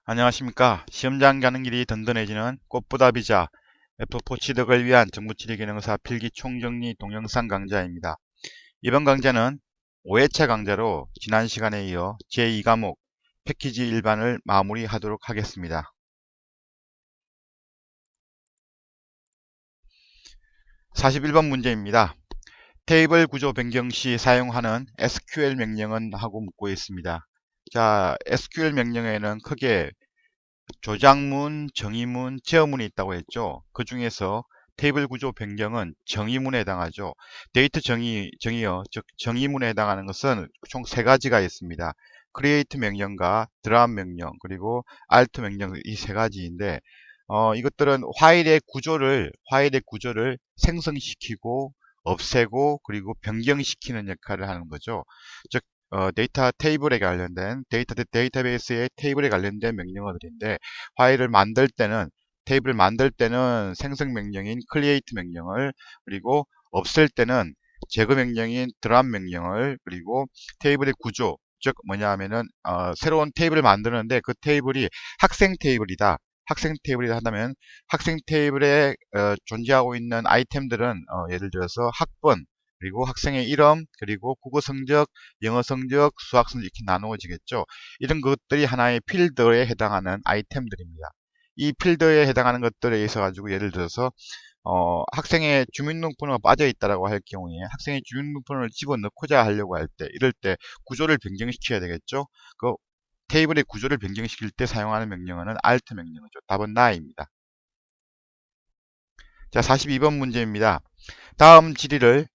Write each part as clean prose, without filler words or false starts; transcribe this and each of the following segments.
안녕하십니까. 시험장 가는 길이 든든해지는 꽃보다 비자 F4 취득을 위한 정보처리기능사 필기 총정리 동영상 강좌입니다. 이번 강좌는 5회차 강좌로 지난 시간에 이어 제2과목 패키지 일반을 마무리하도록 하겠습니다. 41번 문제입니다. 테이블 구조 변경 시 사용하는 SQL 명령은 하고 묻고 있습니다. 자, SQL 명령에는 크게 조작문, 정의문, 제어문이 있다고 했죠. 그 중에서 테이블 구조 변경은 정의문에 해당하죠. 데이터 정의어, 즉 정의문에 해당하는 것은 총 세 가지가 있습니다. create 명령과 drop 명령, 그리고 alt 명령 이 세 가지인데 이것들은 파일의 구조를 생성시키고 없애고 그리고 변경시키는 역할을 하는 거죠. 즉 데이터 테이블에 관련된 데이터베이스의 테이블에 관련된 명령어들인데 테이블을 만들 때는 생성 명령인 create 명령을, 그리고 없앨 때는 제거 명령인 drop 명령을, 그리고 테이블의 구조, 즉 뭐냐 하면은 새로운 테이블을 만드는데 그 테이블이 학생 테이블이다. 학생 테이블이라 한다면 학생 테이블에 존재하고 있는 아이템들은 예를 들어서 학번, 그리고 학생의 이름, 그리고 국어 성적, 영어 성적, 수학 성적 이렇게 나누어지겠죠. 이런 것들이 하나의 필드에 해당하는 아이템들입니다. 이 필드에 해당하는 것들에 있어 가지고 예를 들어서 학생의 주민등록번호가 빠져 있다라고 할 경우에 학생의 주민등록번호를 집어넣고자 하려고 할 때, 이럴 때 구조를 변경시켜야 되겠죠. 그 테이블의 구조를 변경시킬 때 사용하는 명령어는 alt 명령어죠. 답은 나입니다. 자, 42번 문제입니다. 다음 질의를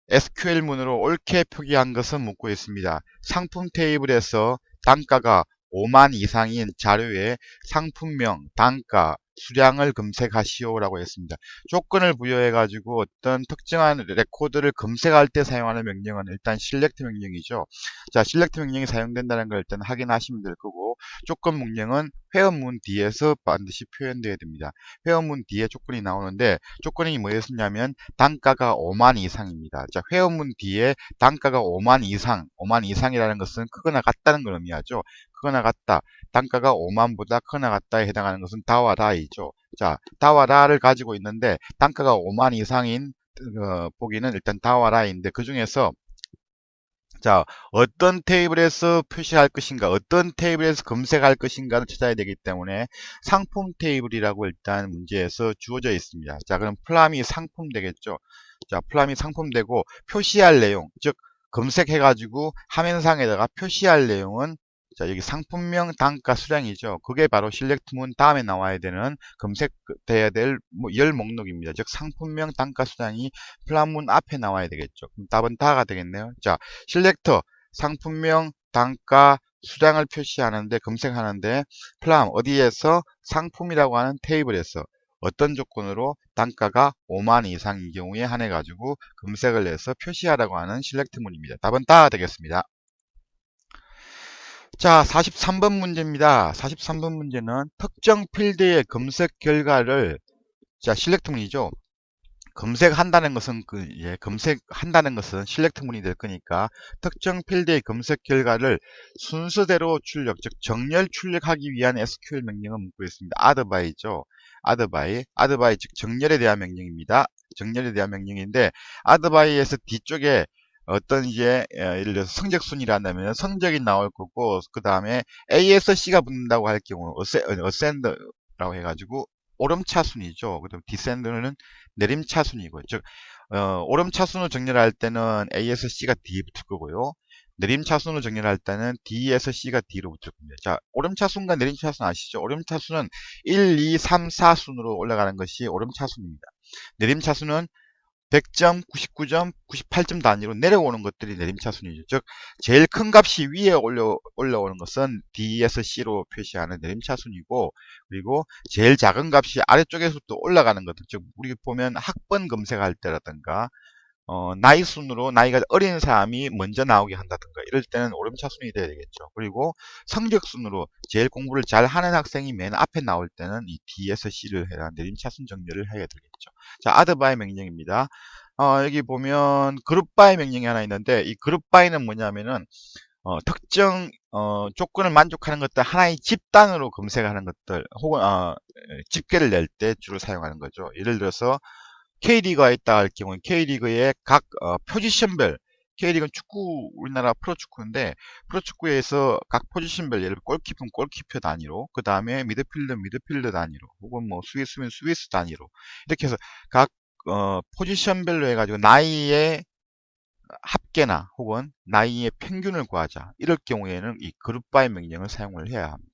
SQL문으로 옳게 표기한 것은 묻고 있습니다. 상품 테이블에서 단가가 5만 이상인 자료에 상품명, 단가, 수량을 검색하시오라고 했습니다. 조건을 부여해 가지고 어떤 특정한 레코드를 검색할 때 사용하는 명령은 일단 select 명령이죠. 자, select 명령이 사용된다는 걸 일단 확인하시면 될 거고, 조건 명령은 회원문 뒤에서 반드시 표현되어야 됩니다. 회원문 뒤에 조건이 나오는데 조건이 뭐였냐면 단가가 5만 이상입니다. 자, 회원문 뒤에 단가가 5만 이상이라는 것은 크거나 같다는 걸 의미하죠. 크거나 같다. 단가가 5만보다 크거나 같다에 해당하는 것은 다와 다이죠. 자, 다와 다를 가지고 있는데 단가가 5만 이상인 보기는 일단 다와 다인데 그 중에서 자, 어떤 테이블에서 표시할 것인가, 어떤 테이블에서 검색할 것인가를 찾아야 되기 때문에 상품 테이블이라고 일단 문제에서 주어져 있습니다. 자, 그럼 플람이 상품 되겠죠. 자, 플람이 상품 되고 표시할 내용, 즉 검색해가지고 화면상에다가 표시할 내용은 자, 여기 상품명, 단가, 수량이죠. 그게 바로 실렉트문 다음에 나와야 되는 검색돼야 될 열 목록입니다. 즉 상품명, 단가, 수량이 플람문 앞에 나와야 되겠죠. 그럼 답은 다가 되겠네요. 자, 실렉터 상품명, 단가, 수량을 표시하는데 검색하는데 플람 어디에서 상품이라고 하는 테이블에서 어떤 조건으로 단가가 5만 이상인 경우에 한해 가지고 검색을 해서 표시하라고 하는 실렉트문입니다. 답은 다 되겠습니다. 자, 43번 문제입니다. 43번 문제는 특정 필드의 검색 결과를 자, 실렉트문이죠. 검색한다는 것은 검색한다는 것은 실렉트문이 될 거니까 특정 필드의 검색 결과를 순서대로 출력, 즉 정렬 출력하기 위한 SQL 명령을 묻고 있습니다. addby죠. addby 즉 정렬에 대한 명령입니다. 정렬에 대한 명령인데 addby에서 뒤쪽에 어떤 예를 들어서 성적 순위를 한다면 성적이 나올 거고, 그 다음에 A에서 C가 붙는다고 할 경우 ascend라고 해가지고 오름차순이죠. 그다음 디센드는 내림차순이고, 즉 오름차순을 정렬할 때는 A에서 C가 D에 붙을 거고요. 내림차순을 정렬할 때는 D에서 C가 D로 붙을 겁니다. 자, 오름차순과 내림차순 아시죠? 오름차순은 1, 2, 3, 4순으로 올라가는 것이 오름차순입니다. 내림차순은 100점, 99점, 98점 단위로 내려오는 것들이 내림차순이죠. 즉 제일 큰 값이 위에 올라오는 것은 D에서 C로 표시하는 내림차순이고, 그리고 제일 작은 값이 아래쪽에서부터 올라가는 것들, 즉 우리 보면 학번 검색할 때라든가 나이 순으로 나이가 어린 사람이 먼저 나오게 한다든가 이럴 때는 오름차순이 돼야 되겠죠. 그리고 성적 순으로 제일 공부를 잘 하는 학생이 맨 앞에 나올 때는 이 D에서 C를 해야 내림차순 정렬을 해야 되겠죠. 자, addby 명령입니다. 여기 보면 그룹바이 명령이 하나 있는데 이 그룹바이는 뭐냐면은 특정 조건을 만족하는 것들 하나의 집단으로 검색하는 것들 혹은 집계를 낼 때 주로 사용하는 거죠. 예를 들어서 K리그가 있다 할 경우에 K리그의 각 포지션별 K리그는 축구 우리나라 프로축구인데 프로축구에서 각 포지션별 예를 들어 골키퍼는 골키퍼 단위로 그 다음에 미드필더 단위로 혹은 뭐 수비수면 수비수 단위로 이렇게 해서 각 포지션별로 해가지고 나이의 합계나 혹은 나이의 평균을 구하자. 이럴 경우에는 이 그룹바이 명령을 사용을 해야 합니다.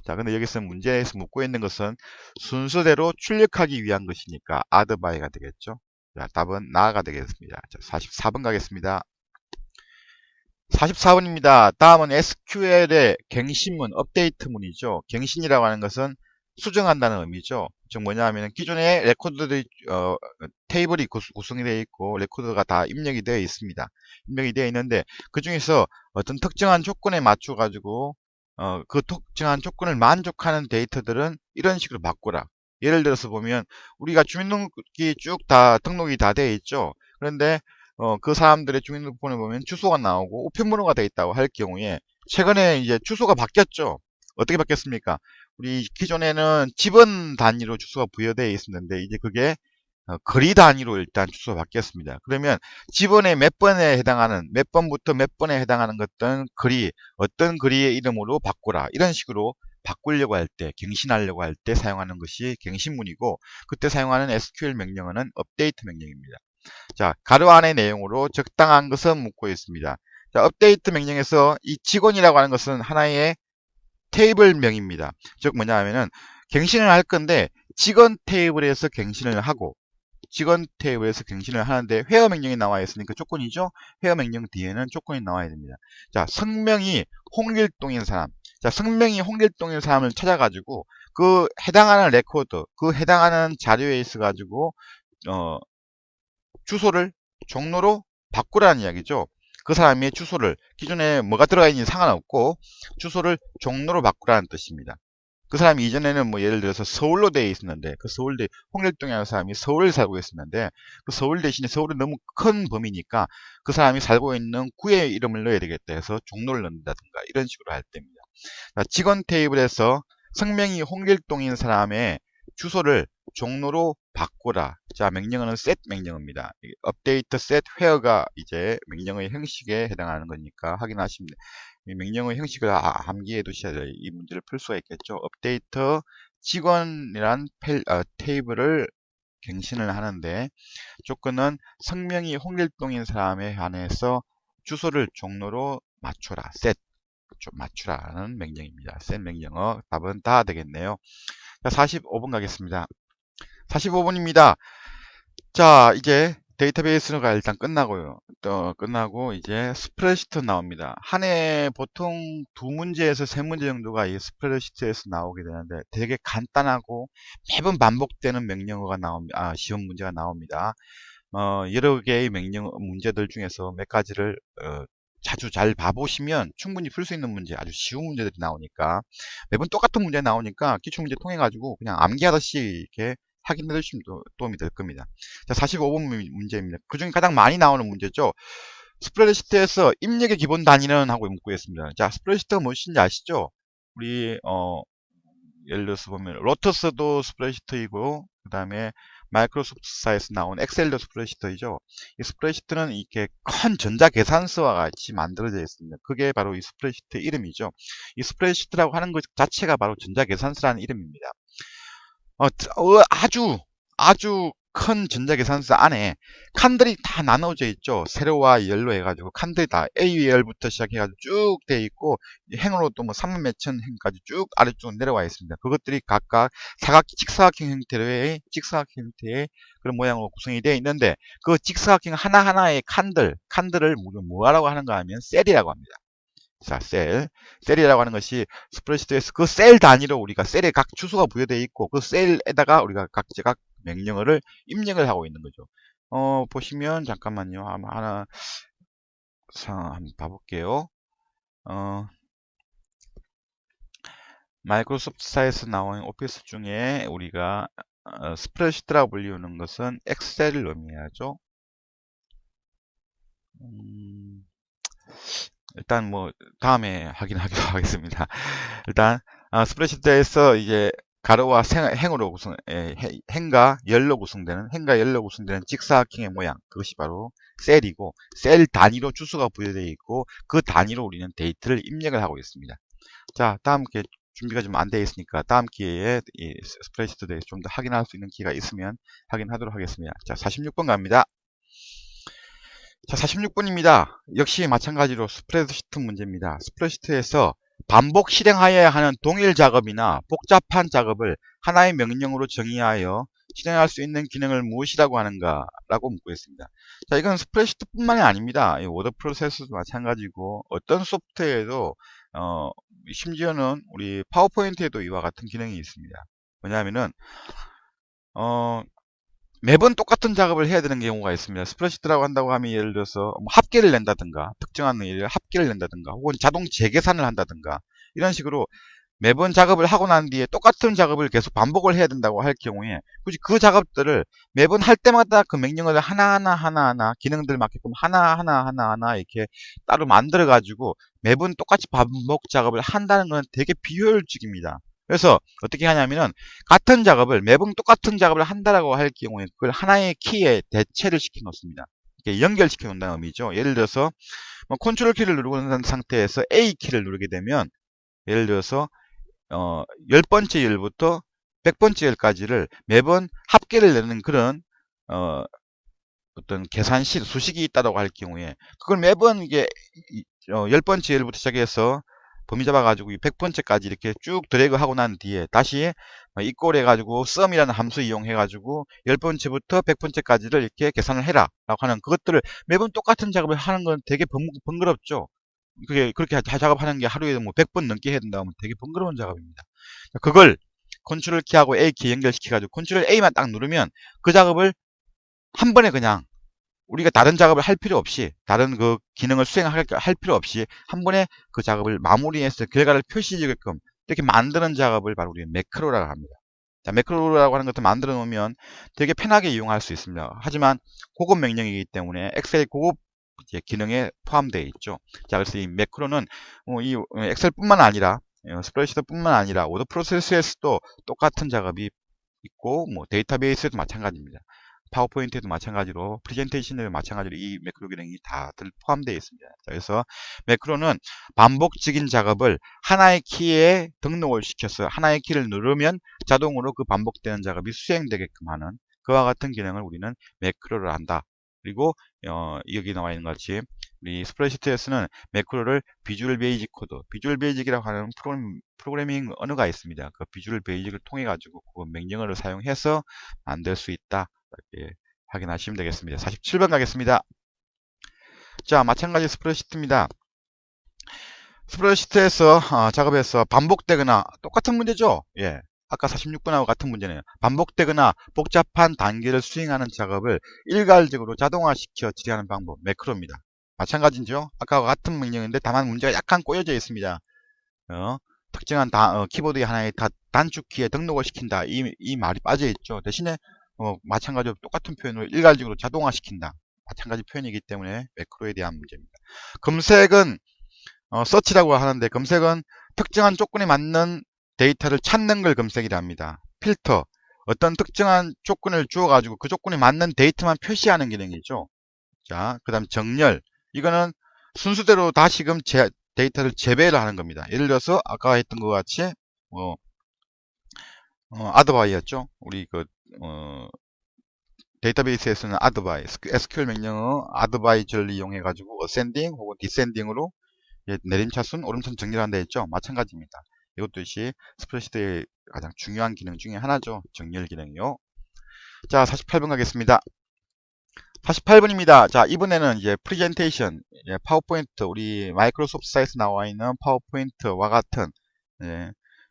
자, 근데 여기서 문제에서 묻고 있는 것은 순서대로 출력하기 위한 것이니까 addby가 되겠죠. 자, 답은 나가 되겠습니다. 자, 44번 가겠습니다. 44번입니다. 다음은 SQL의 갱신문, 업데이트문이죠. 갱신이라고 하는 것은 수정한다는 의미죠. 즉 뭐냐 하면 기존에 레코드들이 테이블이 구성이 되어 있고 레코드가 다 입력이 되어 있습니다. 입력이 되어 있는데 그 중에서 어떤 특정한 조건에 맞춰 가지고 그 특정한 조건을 만족하는 데이터들은 이런 식으로 바꾸라. 예를 들어서 보면 우리가 주민등록이 쭉 다 등록이 다 되어 있죠. 그런데 그 사람들의 주민등록번호를 보면 주소가 나오고 우편번호가 되어 있다고 할 경우에 최근에 이제 주소가 바뀌었죠. 어떻게 바뀌었습니까? 우리 기존에는 집원 단위로 주소가 부여되어 있었는데 이제 그게 거리 단위로 일단 주소가 바뀌었습니다. 그러면 집원의 몇 번에 해당하는 몇 번부터 몇 번에 해당하는 것들은 거리 어떤 거리의 이름으로 바꾸라 이런 식으로 바꾸려고 할 때 갱신하려고 할 때 사용하는 것이 갱신문이고 그때 사용하는 SQL 명령어는 업데이트 명령입니다. 자, 가로 안의 내용으로 적당한 것은 묻고 있습니다. 자, 업데이트 명령에서 이 직원이라고 하는 것은 하나의 테이블명입니다. 즉 뭐냐 하면은 갱신을 할 건데 직원 테이블에서 갱신을 하고 직원 테이블에서 갱신을 하는데 회어 명령이 나와 있으니까 조건이죠. 회어 명령 뒤에는 조건이 나와야 됩니다. 자, 성명이 홍길동인 사람. 자, 성명이 홍길동인 사람을 찾아가지고 그 해당하는 레코드, 그 해당하는 자료에 있어 가지고 주소를 종로로 바꾸라는 이야기죠. 그 사람의 주소를 기존에 뭐가 들어가 있는지 상관없고 주소를 종로로 바꾸라는 뜻입니다. 그 사람이 이전에는 뭐 예를 들어서 서울로 되어 있었는데 그 서울대 홍길동이라는 사람이 서울에 살고 있었는데 그 서울 대신에 서울은 너무 큰 범위니까 그 사람이 살고 있는 구의 이름을 넣어야 되겠다 해서 종로를 넣는다든가 이런 식으로 할 때입니다. 직원 테이블에서 성명이 홍길동인 사람의 주소를 종로로 바꾸라. 자, 명령어는 set 명령어입니다. 업데이트 set where가 이제 명령어의 형식에 해당하는 거니까 확인하시면 돼요. 이 명령어의 형식을 암기해 두셔야 돼요. 이 문제를 풀 수가 있겠죠. 업데이트 직원이란 테이블을 갱신을 하는데 조건은 성명이 홍길동인 사람에 한해서 주소를 종로로 맞춰라. set 좀 맞추라는 명령입니다. set 명령어 답은 다 되겠네요. 자, 45번 가겠습니다. 45번입니다. 자, 이제 데이터베이스가 일단 끝나고요. 또 끝나고 이제 스프레드시트 나옵니다. 한 해 보통 두 문제에서 세 문제 정도가 이 스프레드시트에서 나오게 되는데 되게 간단하고 매번 반복되는 명령어가 나옵니다. 시험 문제가 나옵니다. 여러 개의 명령 문제들 중에서 몇 가지를 자주 잘 봐보시면 충분히 풀 수 있는 문제, 아주 쉬운 문제들이 나오니까 매번 똑같은 문제 나오니까 기출문제 통해 가지고 그냥 암기하듯이 이렇게 확인해 주시면 도움이 될 겁니다. 자, 45번 문제입니다. 그 중에 가장 많이 나오는 문제죠. 스프레드시트에서 입력의 기본 단위는 하고 묻고 있습니다. 자, 스프레드시트가 무엇인지 아시죠? 우리 예를 들어서 보면 로터스도 스프레드시트이고 그 다음에 마이크로소프트사에서 나온 엑셀도 스프레드시트이죠. 이 스프레드시트는 이렇게 큰 전자계산서와 같이 만들어져 있습니다. 그게 바로 이 스프레드시트의 이름이죠. 이 스프레드시트라고 하는 것 자체가 바로 전자계산서라는 이름입니다. 아주 큰 전자계산서 안에 칸들이 다 나눠져 있죠. 세로와 열로 해가지고 칸들이 다 A열부터 시작해가지고 쭉 돼 있고 행으로 또 뭐 3만 몇천 행까지 쭉 아래쪽 내려와 있습니다. 그것들이 각각 직사각형 형태의 그런 모양으로 구성이 되어 있는데 그 직사각형 하나하나의 칸들을 뭐라고 하는가 하면 셀이라고 합니다. 자, 셀이라고 하는 것이 스프레드시트에서 그 셀 단위로 우리가 셀에 각 주소가 부여되어 있고 그 셀에다가 우리가 각각 명령어를 입력을 하고 있는 거죠. 보시면 잠깐만요. 하나 한번 봐볼게요. 마이크로소프트사에서 나온 오피스 중에 우리가 스프레드시트라고 불리우는 것은 엑셀을 의미하죠. 일단 뭐 다음에 확인하기로 하겠습니다. 일단 스프레드시트에서 이제 가로와 행으로 행과 열로 구성되는 직사각형의 모양, 그것이 바로 셀이고, 셀 단위로 주소가 부여되어 있고 그 단위로 우리는 데이터를 입력을 하고 있습니다. 자, 다음 기회에 준비가 좀 안 되어 있으니까 다음 기회에 이 스프레드시트에 대해서 좀 더 확인할 수 있는 기회가 있으면 확인하도록 하겠습니다. 자, 46번 갑니다. 자, 46번입니다. 역시 마찬가지로 스프레드시트 문제입니다. 스프레드시트에서 반복 실행하여야 하는 동일 작업이나 복잡한 작업을 하나의 명령으로 정의하여 실행할 수 있는 기능을 무엇이라고 하는가 라고 묻고 있습니다. 자, 이건 스프레드시트뿐만이 아닙니다. 워드 프로세스도 마찬가지고 어떤 소프트웨어에도 심지어는 우리 파워포인트에도 이와 같은 기능이 있습니다. 뭐냐면은 매번 똑같은 작업을 해야 되는 경우가 있습니다. 스프레드시트라고 한다고 하면 예를 들어서 뭐 합계를 낸다든가, 특정한 일을 합계를 낸다든가, 혹은 자동 재계산을 한다든가, 이런 식으로 매번 작업을 하고 난 뒤에 똑같은 작업을 계속 반복을 해야 된다고 할 경우에 굳이 그 작업들을 매번 할 때마다 그 명령어를 하나하나 기능들 맞게끔 하나하나 이렇게 따로 만들어 가지고 매번 똑같이 반복 작업을 한다는 건 되게 비효율적입니다. 그래서 어떻게 하냐면은 같은 작업을 매번 똑같은 작업을 한다라고 할 경우에 그걸 하나의 키에 대체를 시켜 놓습니다. 이렇게 연결시켜 놓는다는 의미죠. 예를 들어서 뭐 컨트롤 키를 누르고 있는 상태에서 A 키를 누르게 되면 예를 들어서 10번째 열부터 100번째 열까지를 매번 합계를 내는 그런 어떤 계산식, 수식이 있다고 할 경우에 그걸 매번 이게 10번째 열부터 시작해서 범위 잡아가지고 100번째까지 이렇게 쭉 드래그 하고 난 뒤에 다시 이꼴 해가지고 sum이라는 함수 이용해가지고 10번째부터 100번째까지를 이렇게 계산을 해라 라고 하는 그것들을 매번 똑같은 작업을 하는 건 되게 번거롭죠. 그렇게 작업하는 게 하루에 뭐 100번 넘게 해야 된다 하면 되게 번거로운 작업입니다. 그걸 컨트롤 키하고 A 키 연결시켜가지고 컨트롤 A만 딱 누르면 그 작업을 한 번에 그냥 우리가 다른 작업을 할 필요 없이 다른 그 기능을 수행할 필요 없이 한 번에 그 작업을 마무리해서 결과를 표시하게끔 이렇게 만드는 작업을 바로 우리는 매크로라고 합니다. 자, 매크로라고 하는 것도 만들어 놓으면 되게 편하게 이용할 수 있습니다. 하지만 고급 명령이기 때문에 엑셀 고급 기능에 포함되어 있죠. 자, 그래서 이 매크로는 이 엑셀뿐만 아니라 스프레드시트뿐만 아니라 워드 프로세스에서도 똑같은 작업이 있고 뭐 데이터베이스에도 마찬가지입니다. 파워포인트에도 마찬가지로 프레젠테이션에도 마찬가지로 이 매크로 기능이 다들 포함되어 있습니다. 자, 그래서 매크로는 반복적인 작업을 하나의 키에 등록을 시켜서 하나의 키를 누르면 자동으로 그 반복되는 작업이 수행되게끔 하는 그와 같은 기능을 우리는 매크로를 한다. 그리고 여기 나와 있는 것 같이 우리 스프레드시트에서는 매크로를 비주얼 베이직 코드, 비주얼 베이직이라고 하는 프로그래밍 언어가 있습니다. 그 비주얼 베이직을 통해 가지고 그 명령어를 사용해서 만들 수 있다. 이렇게 확인하시면 되겠습니다. 47번 가겠습니다. 자, 마찬가지 스프레드시트입니다. 스프레드시트에서 작업해서 반복되거나 똑같은 문제죠. 예. 아까 46번하고 같은 문제네요. 반복되거나 복잡한 단계를 수행하는 작업을 일괄적으로 자동화시켜 처리하는 방법, 매크로입니다. 마찬가지죠. 아까와 같은 명령인데 다만 문제가 약간 꼬여져 있습니다. 특정한 키보드의 하나의 단축키에 등록을 시킨다. 이 말이 빠져 있죠. 대신에 마찬가지로 똑같은 표현으로 일괄적으로 자동화시킨다. 마찬가지 표현이기 때문에 매크로에 대한 문제입니다. 검색은 서치라고 하는데 검색은 특정한 조건에 맞는 데이터를 찾는 걸 검색이라 합니다. 필터, 어떤 특정한 조건을 주어가지고 그 조건에 맞는 데이터만 표시하는 기능이죠. 자, 그 다음 정렬, 이거는 순수대로 다시금 데이터를 재배를 하는 겁니다. 예를 들어서 아까 했던 것 같이 아드바이였죠. 우리 데이터베이스에서는 아드바이, SQL 명령어 아드바이저를 이용해 가지고 어센딩 혹은 디센딩으로 내림차순, 오름차순 정렬한다 했죠. 마찬가지입니다. 이것도 역시 스프레드시트의 가장 중요한 기능 중에 하나죠. 정렬 기능이요. 자, 48번 가겠습니다. 48번입니다. 자, 이번에는 이제 프레젠테이션, 파워포인트, 우리 마이크로소프트 사이트에 나와 있는 파워포인트와 같은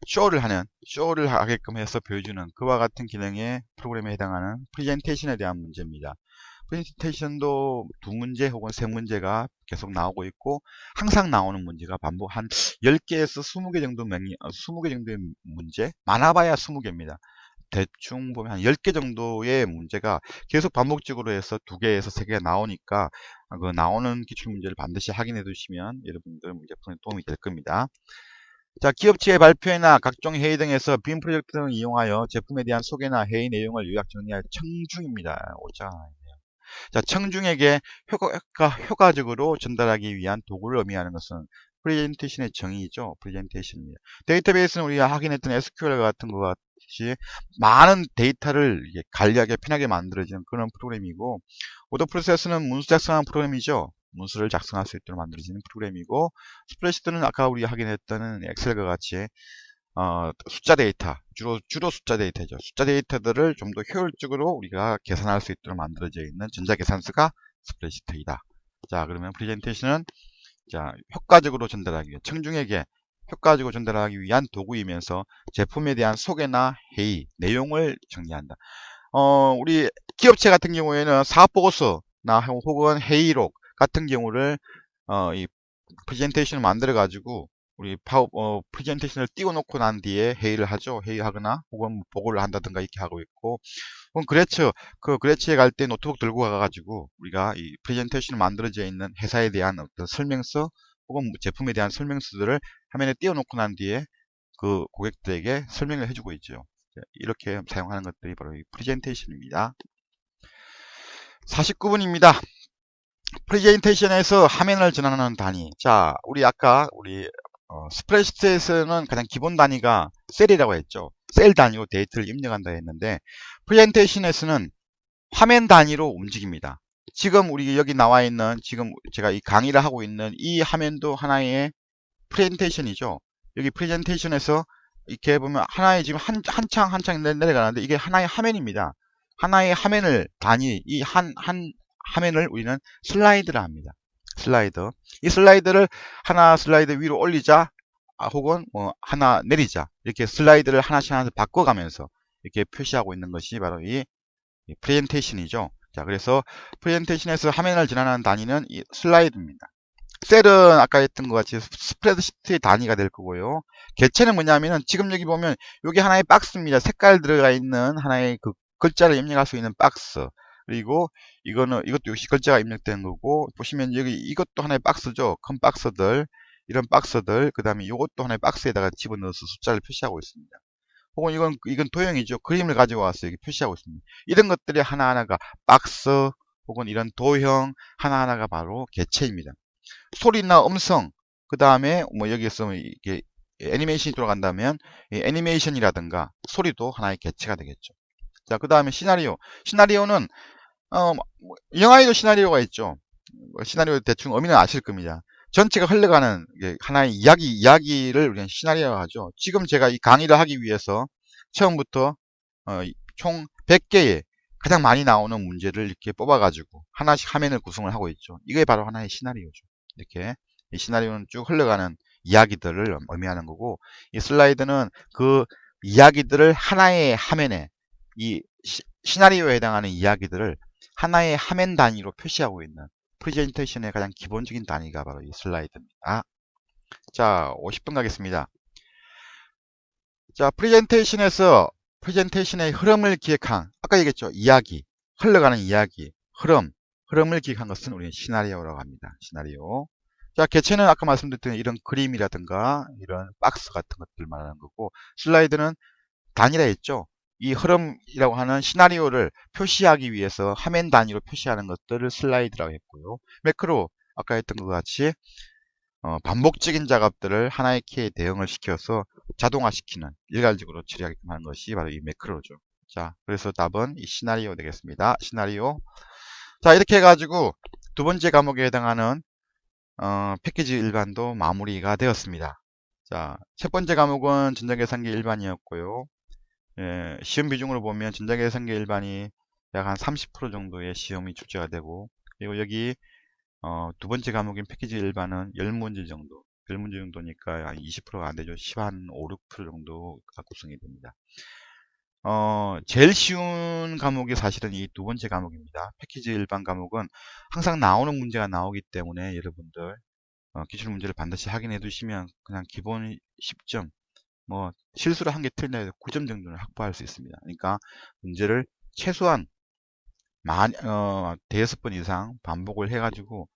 쇼를 하게끔 해서 보여주는 그와 같은 기능의 프로그램에 해당하는 프레젠테이션에 대한 문제입니다. 프레젠테이션도 두 문제 혹은 세 문제가 계속 나오고 있고 항상 나오는 문제가 반복 한 10개에서 20개 정도 20개 정도의 문제, 많아봐야 20개입니다. 대충 보면 한 10개 정도의 문제가 계속 반복적으로 해서 2개에서 3개가 나오니까 그 나오는 기출문제를 반드시 확인해 두시면 여러분들 문제풀이에 도움이 될 겁니다. 자, 기업체의 발표회나 각종 회의 등에서 빔 프로젝트 등을 이용하여 제품에 대한 소개나 회의 내용을 요약 정리할 청중입니다. 오자. 자, 청중에게 효과적으로 전달하기 위한 도구를 의미하는 것은 프레젠테이션의 정의이죠. 프레젠테이션입니다. 데이터베이스는 우리가 확인했던 SQL 같은 것 같이 많은 데이터를 관리하기 편하게 만들어지는 그런 프로그램이고, 오더 프로세스는 문서 작성하는 프로그램이죠. 문서를 작성할 수 있도록 만들어지는 프로그램이고, 스프레드시트는 아까 우리가 확인했던 엑셀과 같이 숫자 데이터, 주로 숫자 데이터죠. 숫자 데이터들을 좀 더 효율적으로 우리가 계산할 수 있도록 만들어져 있는 전자계산서가 스프레드시트이다. 자, 그러면 프레젠테이션은 자, 효과적으로 전달하기 위해 청중에게 효과적으로 전달하기 위한 도구이면서 제품에 대한 소개나 회의, 내용을 정리한다. 우리 기업체 같은 경우에는 사업보고서나 혹은 회의록 같은 경우를 이 프레젠테이션을 만들어 가지고 우리 프레젠테이션을 띄워놓고 난 뒤에 회의를 하죠. 회의하거나 혹은 보고를 한다든가 이렇게 하고 있고, 혹은 그레츠에 갈 때 노트북 들고 가가지고 우리가 이 프레젠테이션을 만들어져 있는 회사에 대한 어떤 설명서 혹은 제품에 대한 설명서들을 화면에 띄워놓고 난 뒤에 그 고객들에게 설명을 해주고 있죠. 이렇게 사용하는 것들이 바로 이 프레젠테이션입니다. 49분입니다. 프레젠테이션에서 화면을 전환하는 단위. 자, 우리 아까 스프레드시트에서는 가장 기본 단위가 셀이라고 했죠. 셀 단위로 데이터를 입력한다 했는데, 프레젠테이션에서는 화면 단위로 움직입니다. 지금 우리 여기 나와 있는, 지금 제가 이 강의를 하고 있는 이 화면도 하나의 프레젠테이션이죠. 여기 프레젠테이션에서 이렇게 보면 하나의 지금 한 창 내려가는데 이게 하나의 화면입니다. 하나의 화면을 이 화면을 우리는 슬라이드라 합니다. 슬라이드. 이 슬라이드를 하나 슬라이드 위로 올리자, 혹은 하나 내리자, 이렇게 슬라이드를 하나씩 바꿔가면서 이렇게 표시하고 있는 것이 바로 이 프레젠테이션이죠. 자, 그래서 프레젠테이션에서 화면을 전환하는 단위는 이 슬라이드입니다. 셀은 아까 했던 것 같이 스프레드시트의 단위가 될 거고요. 개체는 뭐냐면은 지금 여기 보면 여기 하나의 박스입니다. 색깔 들어가 있는 하나의 그 글자를 입력할 수 있는 박스. 그리고 이것도 역시 글자가 입력된 거고, 보시면 여기 이것도 하나의 박스죠. 큰 박스들, 이런 박스들, 그 다음에 이것도 하나의 박스에다가 집어넣어서 숫자를 표시하고 있습니다. 혹은 이건 도형이죠. 그림을 가지고 와서 여기 표시하고 있습니다. 이런 것들이 하나하나가 박스 혹은 이런 도형 하나하나가 바로 개체입니다. 소리나 음성, 그 다음에 뭐 여기에서 이게 애니메이션이 돌아간다면 이 애니메이션이라든가 소리도 하나의 개체가 되겠죠. 자, 그 다음에 시나리오는 영화에도 시나리오가 있죠. 시나리오 대충 의미는 아실 겁니다. 전체가 흘러가는 하나의 이야기를 우리는 시나리오라고 하죠. 지금 제가 이 강의를 하기 위해서 처음부터 총 100개의 가장 많이 나오는 문제를 이렇게 뽑아가지고 하나씩 화면을 구성을 하고 있죠. 이게 바로 하나의 시나리오죠. 이렇게 이 시나리오는 쭉 흘러가는 이야기들을 의미하는 거고, 이 슬라이드는 그 이야기들을 하나의 화면에, 이 시나리오에 해당하는 이야기들을 하나의 화면 단위로 표시하고 있는 프레젠테이션의 가장 기본적인 단위가 바로 이 슬라이드입니다. 자, 50분 가겠습니다. 자, 프레젠테이션의 흐름을 기획한, 아까 얘기했죠. 이야기, 흘러가는 이야기, 흐름을 기획한 것은 우리는 시나리오라고 합니다. 시나리오. 자, 개체는 아까 말씀드렸던 이런 그림이라든가 이런 박스 같은 것들 말하는 거고, 슬라이드는 단위라 했죠. 이 흐름이라고 하는 시나리오를 표시하기 위해서 화면 단위로 표시하는 것들을 슬라이드라고 했고요. 매크로, 아까 했던 것 같이 반복적인 작업들을 하나의 키에 대응을 시켜서 자동화시키는, 일괄적으로 처리하게끔 하는 것이 바로 이 매크로죠. 자, 그래서 답은 이 시나리오 되겠습니다. 시나리오. 자, 이렇게 해가지고 두 번째 과목에 해당하는 패키지 일반도 마무리가 되었습니다. 자, 첫 번째 과목은 전자계산기 일반이었고요. 시험 비중으로 보면 전자계산기 일반이 약 한 30% 정도의 시험이 출제가 되고, 그리고 여기 두 번째 과목인 패키지 일반은 10문제 정도니까 한 20%가 안 되죠. 5, 6% 정도가 구성이 됩니다. 제일 쉬운 과목이 사실은 이 두 번째 과목입니다. 패키지 일반 과목은 항상 나오는 문제가 나오기 때문에 여러분들 기출 문제를 반드시 확인해 두시면 그냥 기본 10점, 뭐 실수를 한 개 틀려도 9점 정도는 확보할 수 있습니다. 그러니까 문제를 최소한 대여섯 번 이상 반복을 해가지고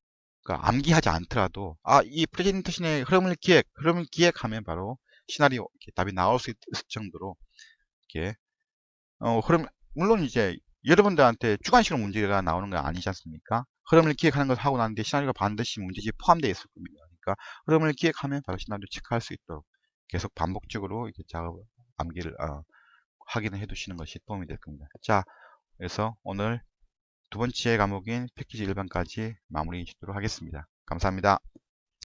그러니까 암기하지 않더라도 이 프레젠테이션의 흐름을 기획하면 바로 시나리오 이렇게 답이 나올 수 있을 정도로 이렇게 흐름 물론 이제 여러분들한테 주관식으로 문제가 나오는 건 아니지 않습니까? 흐름을 기획하는 것을 하고 나는데 시나리오가 반드시 문제집에 포함되어 있을 겁니다. 그러니까 흐름을 기획하면 바로 시나리오 체크할 수 있도록 계속 반복적으로 이렇게 작업 암기를 확인을 해 두시는 것이 도움이 될 겁니다. 자, 그래서 오늘 두 번째 과목인 패키지 1번까지 마무리 짓도록 하겠습니다. 감사합니다.